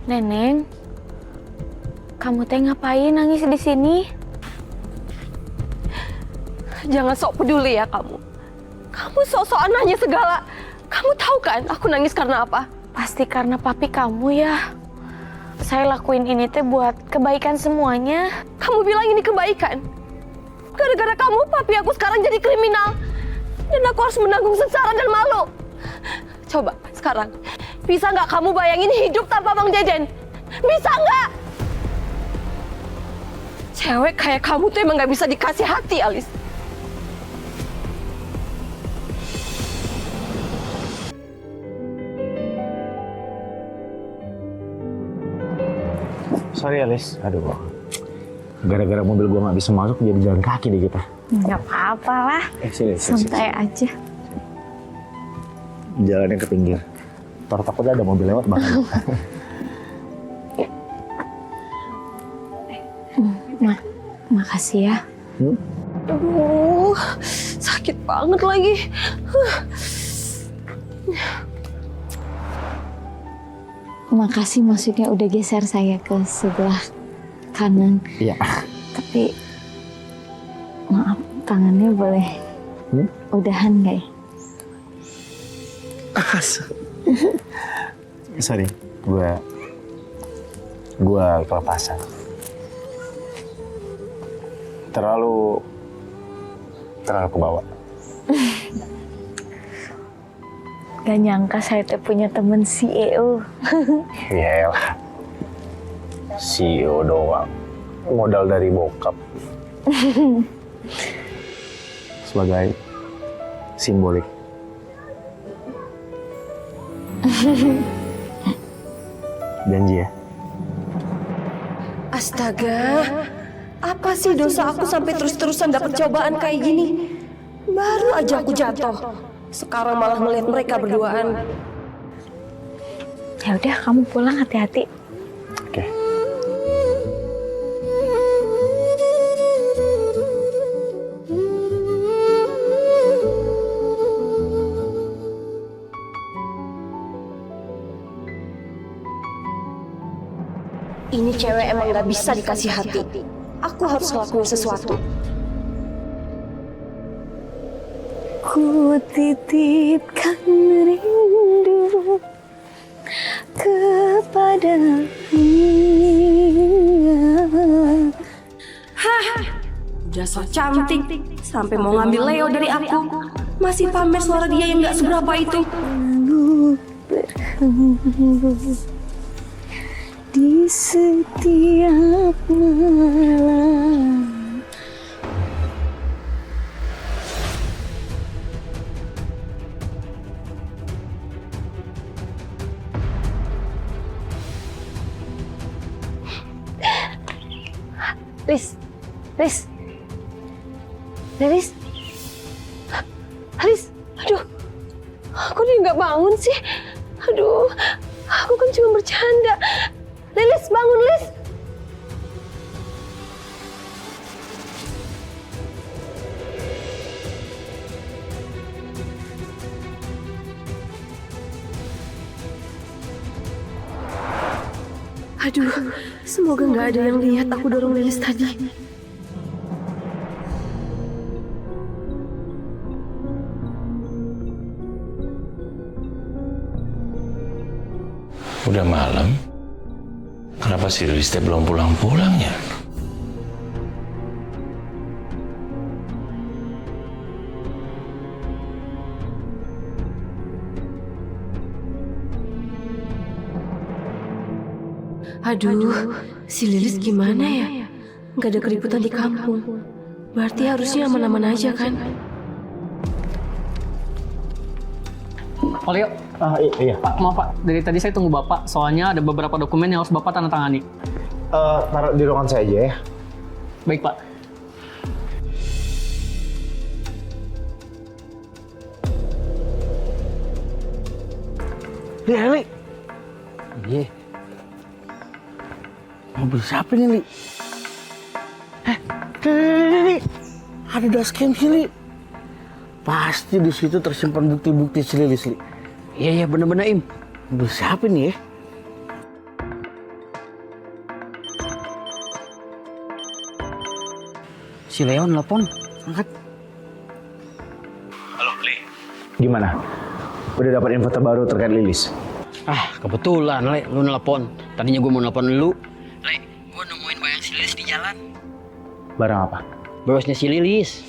Neneng, kamu teh ngapain nangis di sini? Jangan sok peduli ya kamu. Kamu sok-sokan nanya segala. Kamu tahu kan aku nangis karena apa? Pasti karena papi kamu ya. Saya lakuin ini teh buat kebaikan semuanya. Kamu bilang ini kebaikan. Gara-gara kamu papi aku sekarang jadi kriminal. Dan aku harus menanggung sengsara dan malu. Coba sekarang, bisa nggak kamu bayangin hidup tanpa Bang Jejen? Bisa nggak? Cewek kayak kamu tuh emang nggak bisa dikasih hati, Alis. Sorry Alis, aduh, gara-gara mobil gua nggak bisa masuk jadi jalan kaki deh kita. Nggak apa-apa lah, santai aja. Jalannya ke pinggir, takutnya ada mobil lewat banget. Makasih ya. Aduh, sakit banget lagi. Makasih maksudnya udah geser saya ke sebelah kanan. Iya. Tapi maaf, tangannya boleh udahan nggak ya? Sorry, gua kelepasan. Terlalu kebawa. Gak nyangka saya tuh punya temen CEO. Yaelah, CEO doang, modal dari bokap. Sebagai simbolik. Janji ya? Astaga, apa sih dosa aku sampai terus-terusan dapat cobaan kayak gini? Baru aja aku jatuh, sekarang malah melihat mereka berduaan. Ya udah, kamu pulang hati-hati. Oke. Ini cewek emang gak bisa dikasih hati. Aku harus ngelakuin sesuatu. Ku titipkan rindu kepadamu. Udah so cantik, sampai mau ngambil Leo dari aku. Masih pamer suara dia yang gak seberapa itu. Lalu berhembus di setiap malam. Alis, aduh, aku nih nggak bangun sih. Aduh, aku kan cuma bercanda. Lilis, bangun, Lis. Aduh, semoga nggak ada yang lihat aku dorong Lilis tadi. Udah malam, kenapa si Lilis teh belum pulang-pulang ya? Aduh, si Lilis gimana ya? Nggak ada keributan di kampung. Berarti harusnya aman-aman aja kan? Pak Leo. Iya. Pak, maaf Pak, dari tadi saya tunggu Bapak, soalnya ada beberapa dokumen yang harus Bapak tanda tangani. Taruh di ruangan saya aja ya. Baik Pak. Li. Iya. Mobil siapa nih, Li? Li. Ada dashcam sih, Li. Pasti di situ tersimpan bukti-bukti si Lilis, Li. Iya bener-bener Im. Aduh, siapa nih ya? Si Leon telepon, angkat. Halo, Li. Gimana? Udah dapat info terbaru terkait Lilis? Ah, kebetulan Le, lu nelpon. Tadinya gue mau nelpon lu. Le, gue nemuin bayang si Lilis di jalan. Barang apa? Brosnya si Lilis.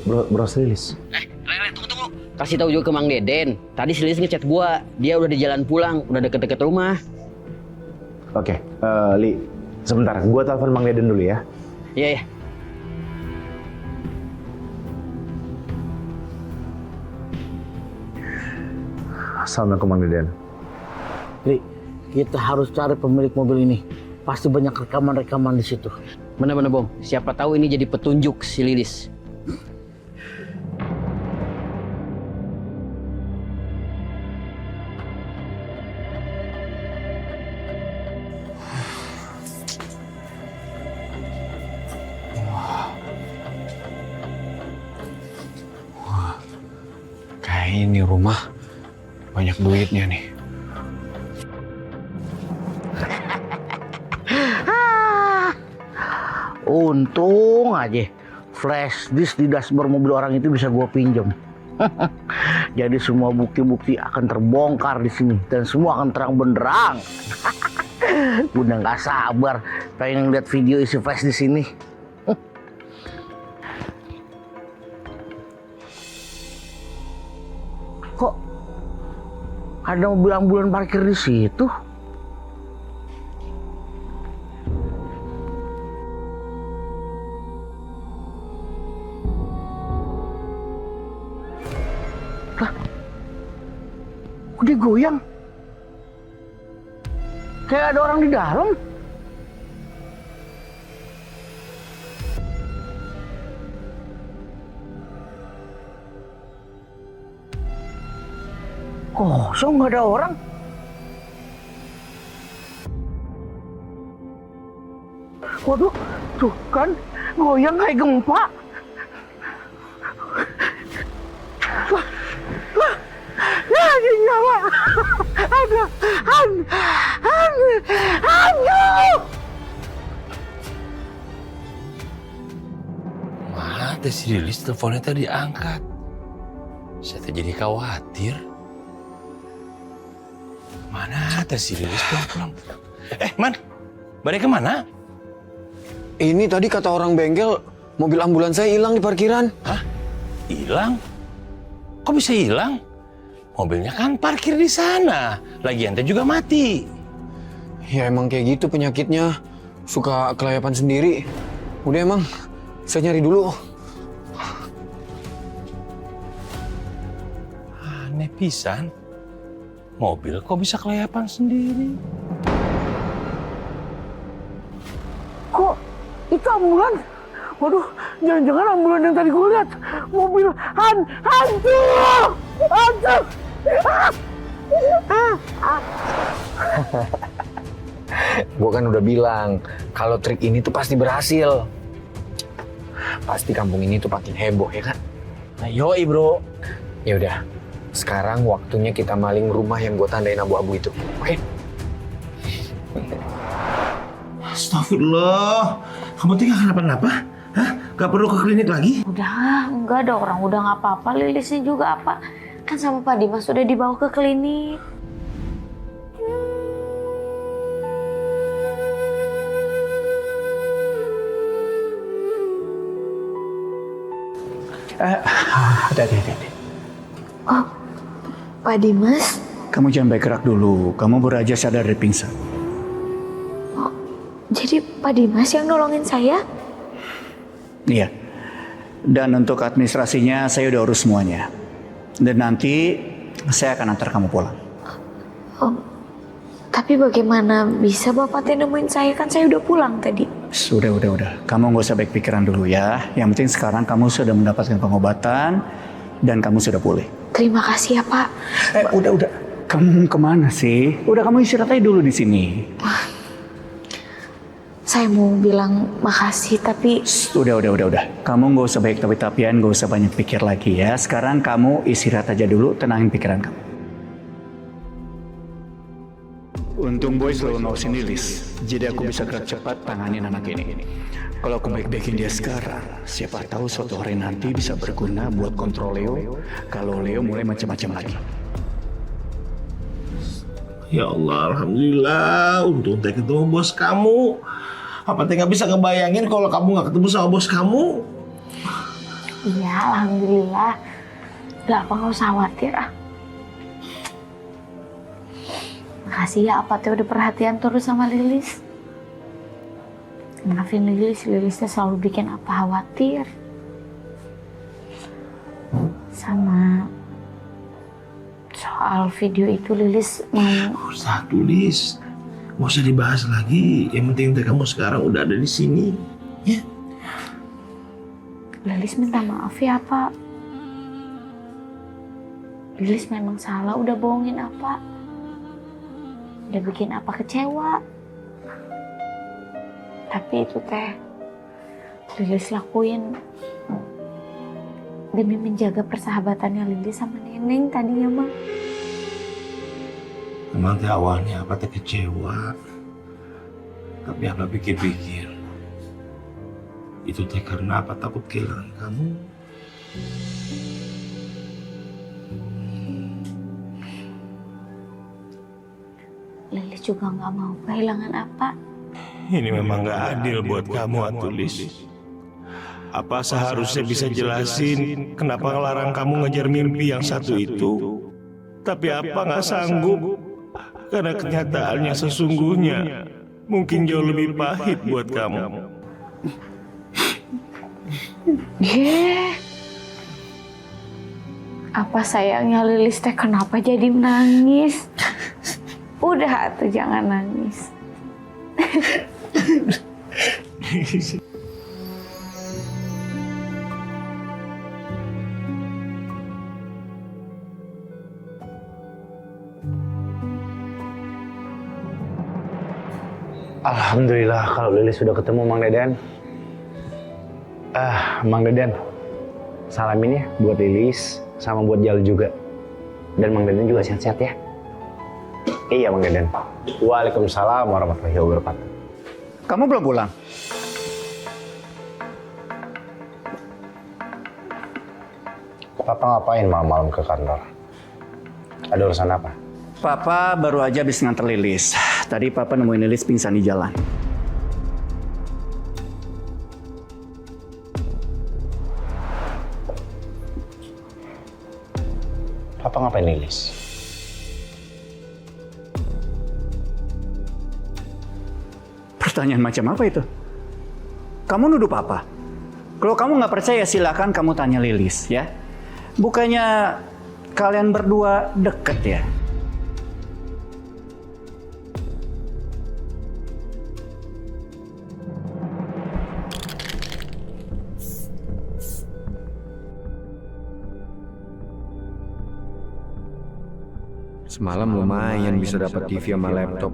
Bros Lilis? Le, tunggu. Kasih tahu juga ke Mang Deden. Tadi si Lilis ngechat gue, dia udah di jalan pulang, udah deket-deket rumah. Oke, Li, sebentar. Gua telepon Mang Deden dulu ya. Iya. Assalamualaikum Mang Deden. Li, kita harus cari pemilik mobil ini. Pasti banyak rekaman-rekaman di situ. Bener-bener Bom, siapa tahu ini jadi petunjuk si Lilis. Kayak ini rumah banyak duitnya nih. Untung aja flash disk di dashboard mobil orang itu bisa gua pinjam. Jadi semua bukti-bukti akan terbongkar di sini dan semua akan terang benderang. Udah nggak sabar pengen lihat video isi flash di sini. Kok ada mobil ambulan parkir di situ? Udah goyang. Kayak ada orang di dalam. Kosong, nggak ada orang. Waduh, tuh kan goyang kayak gempa. Lagi nyawa. Aduh. Mana teh si Lilis teleponnya tadi angkat. Saya teh jadi khawatir. Mana teh si Lilis pulang. Man, balik kemana? Ini tadi kata orang bengkel, mobil ambulans saya hilang di parkiran. Hah? Hilang? Kok bisa hilang? Mobilnya kan parkir di sana. Lagian teh juga mati. Ya emang kayak gitu penyakitnya. Suka kelayapan sendiri. Udah emang, saya nyari dulu. Aneh pisan. Mobil kok bisa kelayapan sendiri? Kok itu ambulans? Waduh, jangan-jangan ambulans yang tadi gue lihat. Mobil hantu! Gue kan udah bilang, kalau trik ini tuh pasti berhasil. Pasti kampung ini tuh makin heboh ya kan? Nah, yoi bro. Ya udah, sekarang waktunya kita maling rumah yang gue tandain abu-abu itu. Oke? Astagfirullah. Kamu tuh gak kenapa-napa? Hah? Gak perlu ke klinik lagi? Udah, enggak ada orang. Udah nggak apa-apa. Lilisnya juga apa. Kan sama Pak Dimas sudah dibawa ke klinik. Hati-hati. Oh, Pak Dimas? Kamu jangan baik gerak dulu. Kamu baru aja sadar dari pingsan. Oh, jadi Pak Dimas yang nolongin saya? Iya. Dan untuk administrasinya saya udah urus semuanya. Dan nanti saya akan antar kamu pulang. Oh, tapi bagaimana bisa Bapak nemuin saya? Kan saya udah pulang tadi. Sudah. Kamu nggak usah baik pikiran dulu ya. Yang penting sekarang kamu sudah mendapatkan pengobatan dan kamu sudah pulih. Terima kasih ya Pak. Udah. Kamu kemana sih? Udah kamu istirahat aja dulu di sini. Saya mau bilang makasih tapi... Udah. Kamu nggak usah baik tapi-tapian, nggak usah banyak pikir lagi ya. Sekarang kamu istirahat aja dulu, tenangin pikiran kamu. Untung boy selalu ngawasin Lilis, jadi aku bisa gerak cepat tanganin anak ini. Kalau aku baik-baikin dia sekarang, siapa tahu suatu hari nanti bisa berguna buat kontrol Leo kalau Leo mulai macam-macam lagi. Ya Allah, alhamdulillah. Untung teh ketemu bos kamu. Apa teh nggak bisa ngebayangin kalau kamu nggak ketemu sama bos kamu? Iya, alhamdulillah. Gak apa, nggak usah khawatir ah. Makasih ya apa tuh udah perhatian terus sama Lilis. Maafin Lilisnya selalu bikin apa khawatir. Sama soal video itu Lilis mau... Usah tulis, nggak usah dibahas lagi. Yang penting teh kamu sekarang udah ada di sini. Ya. Lilis minta maaf ya Pak. Lilis memang salah udah bohongin apa. Udah bikin apa kecewa. Tapi itu teh Lilis lakuin demi menjaga persahabatannya Lilis sama Neneng tadinya mah. Memang teh awalnya apa teh kecewa. Tapi apa pikir-pikir, itu teh karena apa takut kehilangan kamu. Lilis juga nggak mau kehilangan apa. Ini memang nggak adil buat kamu, Atulis. Apa seharusnya bisa jelasin kenapa ngelarang kamu ngejar mimpi yang satu itu? Tapi apa nggak sanggup? Karena kenyataannya sesungguhnya mungkin jauh lebih pahit buat kamu. Apa sayangnya Lilis teh kenapa jadi menangis? Udah atuh jangan nangis. Alhamdulillah kalau Lilis sudah ketemu Mang Deden. Mang Deden, salamin ya buat Lilis sama buat Jal juga. Dan Mang Deden juga sehat-sehat ya. Iya Mang Deden. Waalaikumsalam warahmatullahi wabarakatuh. Kamu belum pulang? Papa ngapain malam-malam ke kantor? Ada urusan apa? Papa baru aja habis nganter Lilis. Tadi Papa nemuin Lilis pingsan di jalan. Papa ngapain Lilis? Pertanyaan macam apa itu? Kamu nuduh Papa? Kalau kamu nggak percaya silakan kamu tanya Lilis ya. Bukannya kalian berdua deket ya? Semalam lumayan bisa dapat TV sama laptop.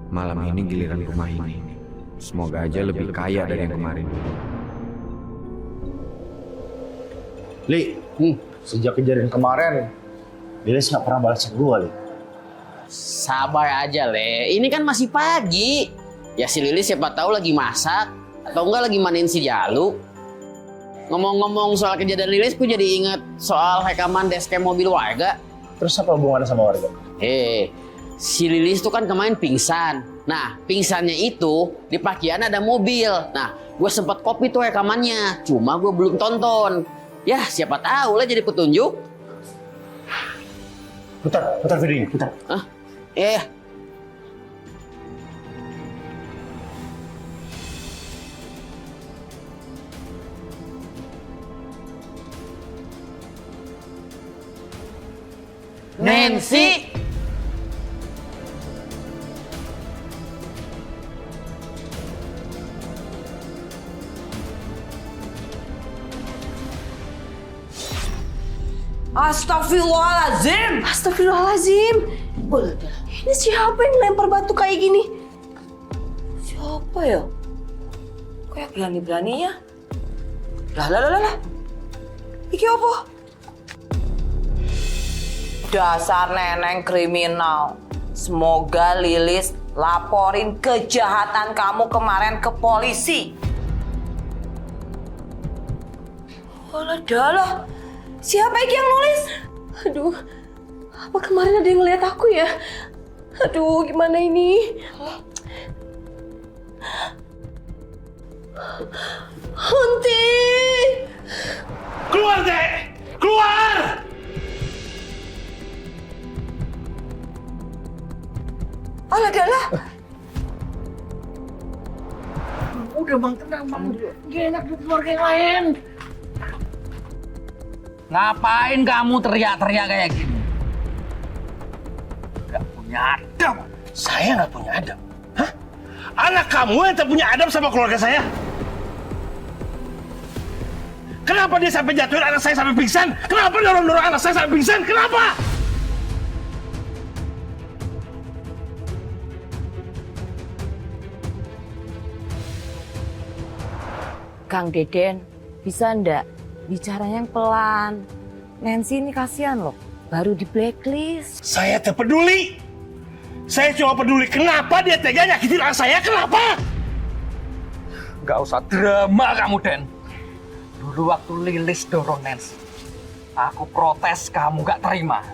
Malam ini giliran rumah ini. Semoga aja lebih kaya dari yang kemarin. Li, sejak kejadian kemarin, Lilis nggak pernah balas gua, Li. Sabar aja, Le. Ini kan masih pagi. Ya si Lilis siapa tahu lagi masak atau enggak lagi manin si Jalu. Ngomong-ngomong soal kejadian Lilis, ku jadi inget soal rekaman dashcam mobil warga. Terus apa hubungannya sama warga? Si Lilis tuh kan kemarin pingsan. Nah, pingsannya itu di parkiran ada mobil. Nah, gue sempat copy tuh rekamannya. Cuma gue belum tonton. Ya, siapa tahu lah jadi petunjuk. Putar videonya, putar. Hah? Nancy. Astagfirullahaladzim. Astagfirullahaladzim. Ini siapa yang lempar batu kayak gini? Siapa ya? Kayak berani-beraninya. Lah. Iki apa? Dasar neneng kriminal. Semoga Lilis laporin kejahatan kamu kemarin ke polisi. Walah dalah, siapa yang nulis? Aduh, apa kemarin ada yang ngeliat aku ya? Aduh, gimana ini? Hunti! Keluar, Dek! Keluar! Alah dalah. Udah Bang, tenang Bang. Gak enak di keluarga yang lain. Ngapain kamu teriak-teriak kayak gini? Gak punya adab. Saya nggak punya adab. Hah? Anak kamu yang tak punya adab sama keluarga saya? Kenapa dia sampai jatuhin anak saya sampai pingsan? Kenapa dorong-dorong anak saya sampai pingsan? Kenapa? Kang Deden, bisa ndak bicara yang pelan? Nancy ini kasihan loh, baru di blacklist. Saya tak peduli. Saya cuma peduli kenapa dia tega nyakitin anak saya, kenapa? Gak usah drama kamu, Den. Dulu waktu Lilis dorong Nancy, aku protes, kamu gak terima.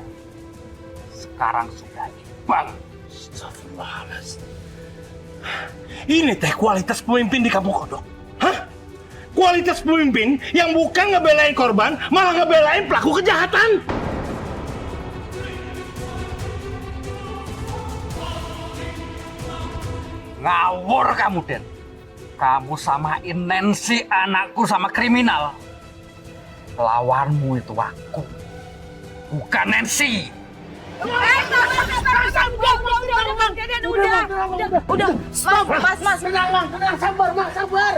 Sekarang sudah imbang. Astagfirullahaladzim. Ini teh kualitas pemimpin di Kampung Kodok. Hah? Kualitas pemimpin yang bukan ngebelain korban, malah ngebelain pelaku kejahatan. Ngawur kamu, Den. Kamu samain Nancy anakku sama kriminal. Lawanmu itu aku, bukan Nancy. Udah, mas, Tenang, Bang. Tenang, sabar, Bang, sabar.